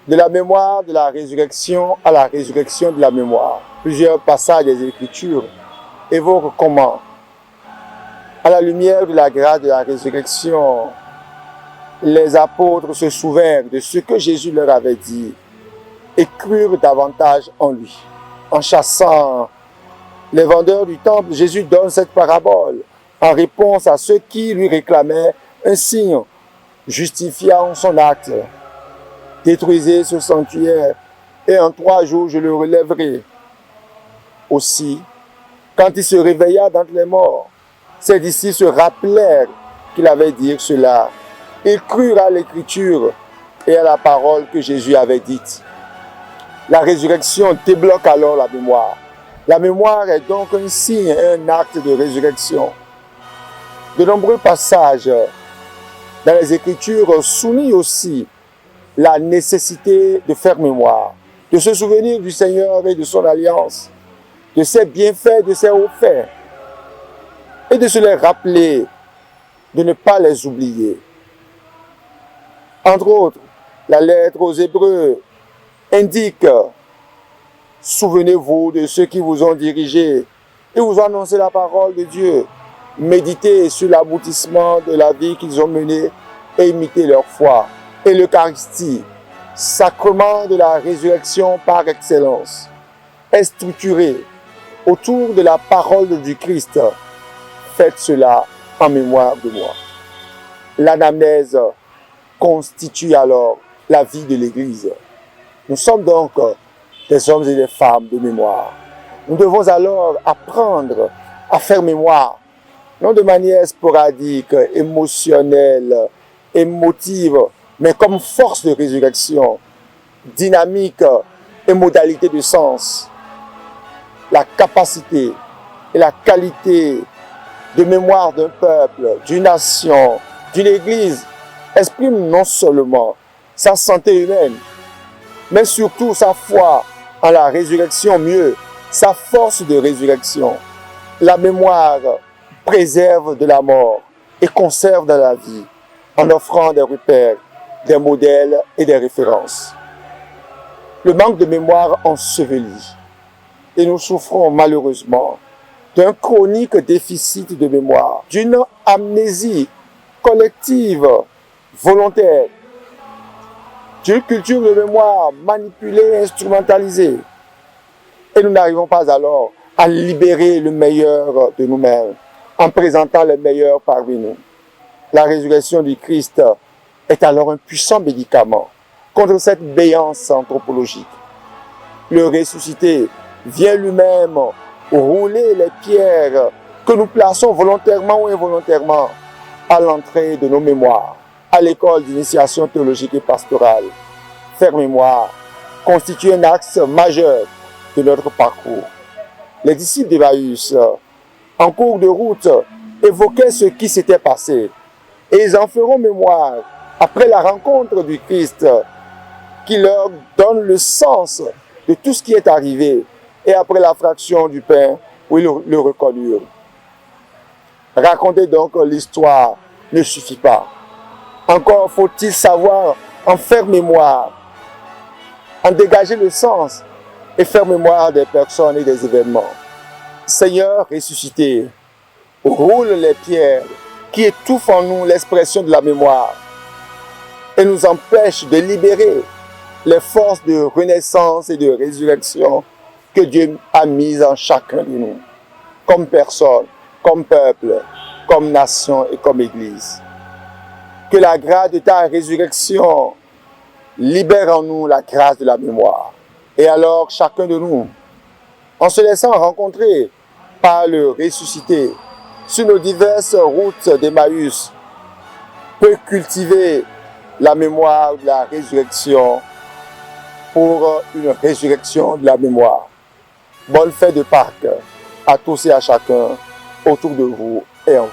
De la mémoire de la résurrection à la résurrection de la mémoire. Plusieurs passages des Écritures évoquent comment, à la lumière de la grâce de la résurrection, les apôtres se souvinrent de ce que Jésus leur avait dit et crurent davantage en lui. En chassant les vendeurs du temple, Jésus donne cette parabole en réponse à ceux qui lui réclamaient un signe justifiant son acte. Détruisez ce sanctuaire et en 3 jours je le relèverai. Aussi, quand il se réveilla d'entre les morts, ses disciples se rappelèrent qu'il avait dit cela. Ils crurent à l'écriture et à la parole que Jésus avait dite. La résurrection débloque alors la mémoire. La mémoire est donc un signe et un acte de résurrection. De nombreux passages dans les Écritures soulignent aussi la nécessité de faire mémoire, de se souvenir du Seigneur et de son alliance, de ses bienfaits, de ses hauts faits, et de se les rappeler, de ne pas les oublier. Entre autres, la lettre aux Hébreux indique « Souvenez-vous de ceux qui vous ont dirigés et vous ont annoncé la parole de Dieu. Méditez sur l'aboutissement de la vie qu'ils ont menée et imitez leur foi. » Et l'Eucharistie, sacrement de la résurrection par excellence, est structuré autour de la parole du Christ. Faites cela en mémoire de moi. L'anamnèse constitue alors la vie de l'Église. Nous sommes donc des hommes et des femmes de mémoire. Nous devons alors apprendre à faire mémoire, non de manière sporadique, émotionnelle, émotive, mais comme force de résurrection, dynamique et modalité de sens. La capacité et la qualité de mémoire d'un peuple, d'une nation, d'une Église exprime non seulement sa santé humaine, mais surtout sa foi en la résurrection, mieux, sa force de résurrection. La mémoire préserve de la mort et conserve dans la vie en offrant des repères, des modèles et des références. Le manque de mémoire ensevelit et nous souffrons malheureusement d'un chronique déficit de mémoire, d'une amnésie collective, volontaire, d'une culture de mémoire manipulée, instrumentalisée. Et nous n'arrivons pas alors à libérer le meilleur de nous-mêmes en présentant le meilleur parmi nous. La résurrection du Christ est alors un puissant médicament contre cette béance anthropologique. Le ressuscité vient lui-même rouler les pierres que nous plaçons volontairement ou involontairement à l'entrée de nos mémoires, à l'école d'initiation théologique et pastorale. Faire mémoire constitue un axe majeur de notre parcours. Les disciples d'Emmaüs, en cours de route, évoquaient ce qui s'était passé et ils en feront mémoire après la rencontre du Christ qui leur donne le sens de tout ce qui est arrivé et après la fraction du pain où ils le reconnurent. Raconter donc l'histoire ne suffit pas. Encore faut-il savoir en faire mémoire, en dégager le sens et faire mémoire des personnes et des événements. Seigneur ressuscité, roule les pierres qui étouffent en nous l'expression de la mémoire et nous empêchent de libérer les forces de renaissance et de résurrection que Dieu a mises en chacun de nous, comme personne, comme peuple, comme nation et comme Église. Que la grâce de ta résurrection libère en nous la grâce de la mémoire. Et alors, chacun de nous, en se laissant rencontrer par le ressuscité sur nos diverses routes d'Emmaüs, peut cultiver la mémoire de la résurrection pour une résurrection de la mémoire. Bonne fête de Pâques à tous et à chacun autour de vous et en vous.